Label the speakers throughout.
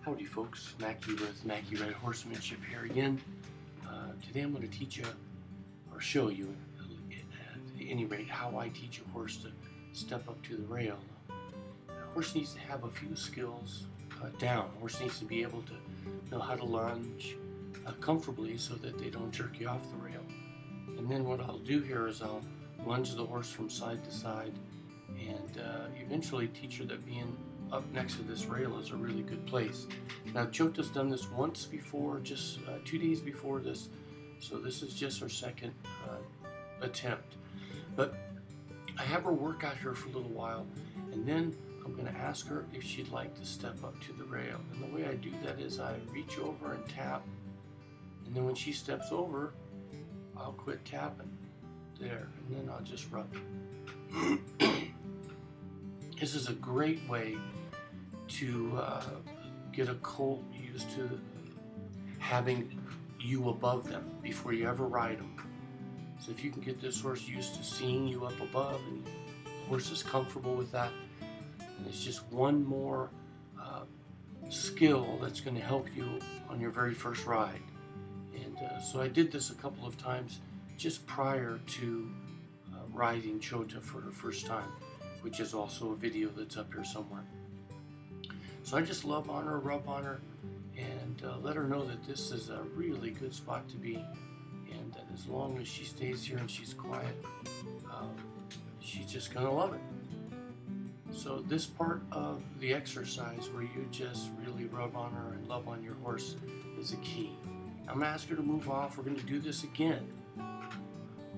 Speaker 1: Howdy folks, Mackie with Mackie Red Horsemanship here again. Today I'm going to teach you, or show you at any rate, how I teach a horse to step up to the rail. A horse needs to have a few skills down. A horse needs to be able to know how to lunge comfortably so that they don't jerk you off the rail. And then what I'll do here is I'll lunge the horse from side to side and eventually teach her that being up next to this rail is a really good place. Now Chota's done this once before, just 2 days before this, so this is just her second attempt. But I have her work out here for a little while, and then I'm going to ask her if she'd like to step up to the rail. And the way I do that is I reach over and tap, and then when she steps over, I'll quit tapping there, and then I'll just rub. This is a great way to get a colt used to having you above them before you ever ride them. So if you can get this horse used to seeing you up above, and the horse is comfortable with that, and it's just one more skill that's going to help you on your very first ride. And so I did this a couple of times just prior to riding Chota for the first time, which is also a video that's up here somewhere. So I just love on her, rub on her, and let her know that this is a really good spot to be, and that as long as she stays here and she's quiet, she's just gonna love it. So this part of the exercise where you just really rub on her and love on your horse is the key. I'm gonna ask her to move off. We're gonna do this again.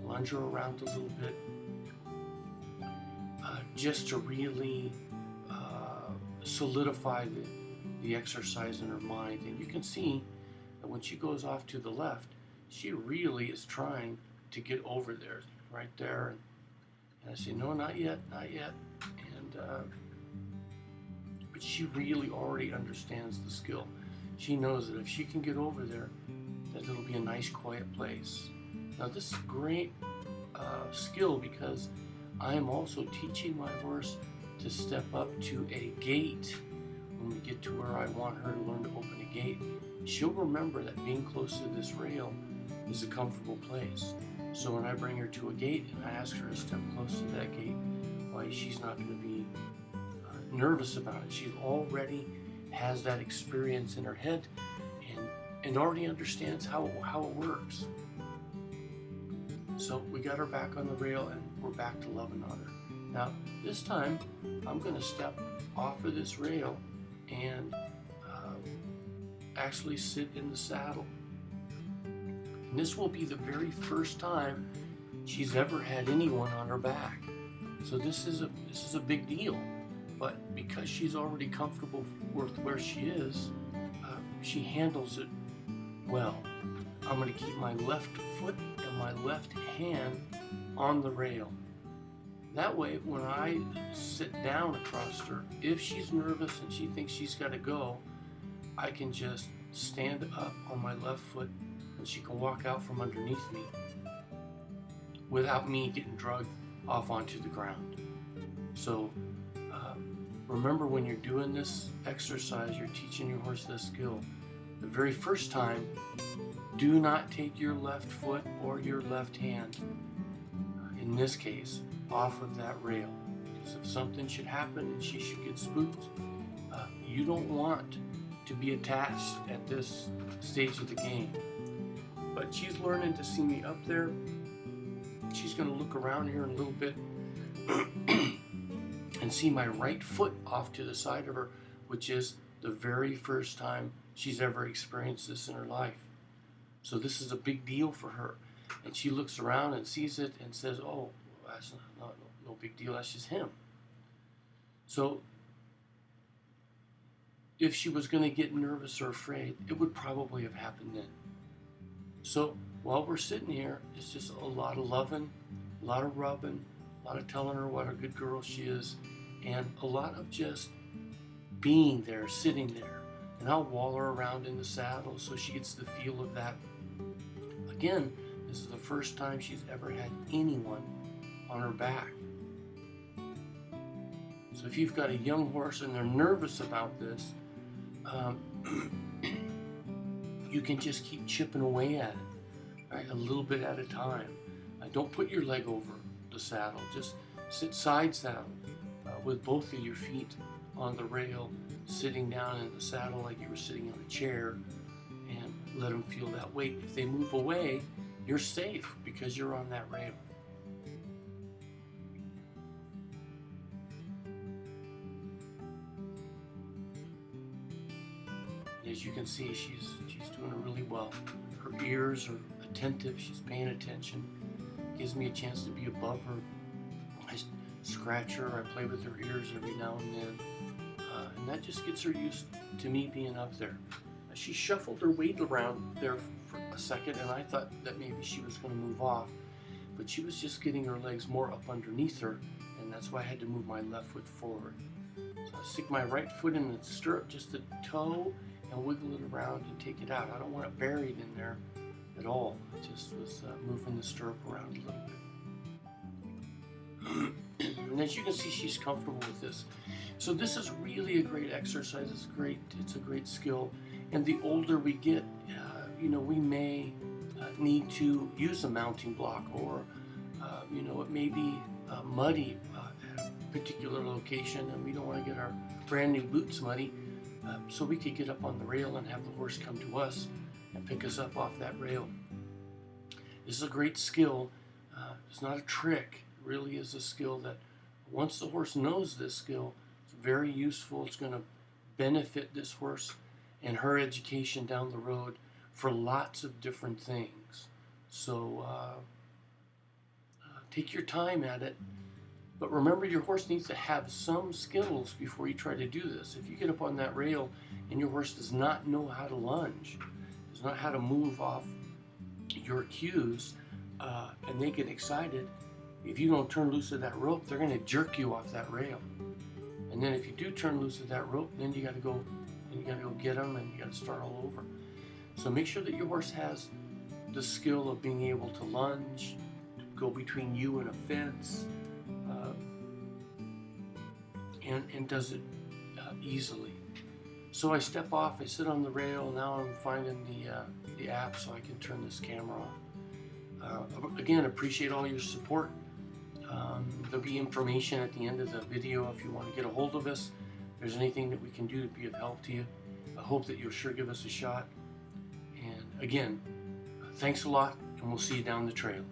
Speaker 1: Lunge her around a little bit, just to really solidify the exercise in her mind. And you can see that when she goes off to the left, she really is trying to get over there, right there. And I say, no, not yet, not yet. And but she really already understands the skill. She knows that if she can get over there, that it'll be a nice, quiet place. Now this is a great skill because I am also teaching my horse to step up to a gate. When we get to where I want her to learn to open a gate, she'll remember that being close to this rail is a comfortable place. So when I bring her to a gate and I ask her to step close to that gate, why, she's not going to be nervous about it. She already has that experience in her head and already understands how it works. So we got her back on the rail and we're back to loving on her. Now this time I'm going to step off of this rail and actually sit in the saddle. And this will be the very first time she's ever had anyone on her back. So this is a big deal. But because she's already comfortable with where she is, she handles it well. I'm going to keep my left foot and my left hand on the rail. That way, when I sit down across her, if she's nervous and she thinks she's got to go, I can just stand up on my left foot and she can walk out from underneath me without me getting drugged off onto the ground. So remember, when you're doing this exercise, you're teaching your horse this skill. The very first time, do not take your left foot or your left hand, in this case, off of that rail. Because if something should happen and she should get spooked, you don't want to be attached at this stage of the game. But she's learning to see me up there. She's going to look around here in a little bit and see my right foot off to the side of her, which is the very first time she's ever experienced this in her life. So this is a big deal for her. And she looks around and sees it and says, oh, that's no big deal, that's just him. So if she was going to get nervous or afraid, it would probably have happened then. So while we're sitting here, it's just a lot of loving, a lot of rubbing, a lot of telling her what a good girl she is, and a lot of just being there, sitting there. And I'll wall her around in the saddle so she gets the feel of that. Again, this is the first time she's ever had anyone on her back. So if you've got a young horse and they're nervous about this, um, you can just keep chipping away at it, right? A little bit at a time. Don't put your leg over the saddle. Just sit side saddle with both of your feet on the rail, sitting down in the saddle like you were sitting in a chair, and let them feel that weight. If they move away, you're safe because you're on that rail. As you can see, she's doing really well. Her ears are attentive. She's paying attention. Gives me a chance to be above her. I scratch her. I play with her ears every now and then, and that just gets her used to me being up there. She shuffled her weight around there for a second, and I thought that maybe she was going to move off, but she was just getting her legs more up underneath her, and that's why I had to move my left foot forward. So I stick my right foot in the stirrup, just a toe, and wiggle it around and take it out. I don't want it buried in there at all. I just was moving the stirrup around a little bit. And as you can see, she's comfortable with this. So this is really a great exercise. It's great. It's a great skill. And the older we get, we may need to use a mounting block, or it may be muddy at a particular location, and we don't want to get our brand new boots muddy. So we could get up on the rail and have the horse come to us and pick us up off that rail. This is a great skill. It's not a trick. It really is a skill that once the horse knows this skill, it's very useful. It's going to benefit this horse and her education down the road for lots of different things. So take your time at it. But remember, your horse needs to have some skills before you try to do this. If you get up on that rail and your horse does not know how to lunge, does not how to move off your cues, and they get excited, if you don't turn loose of that rope, they're going to jerk you off that rail. And then if you do turn loose of that rope, then you got to go get them, and you got to start all over. So make sure that your horse has the skill of being able to lunge, go between you and a fence, and does it easily. So I step off, I sit on the rail. Now I'm finding the app so I can turn this camera on. Again, appreciate all your support. There'll be information at the end of the video if you want to get a hold of us. If there's anything that we can do to be of help to you, I hope that you'll sure give us a shot. And again, thanks a lot, and we'll see you down the trail.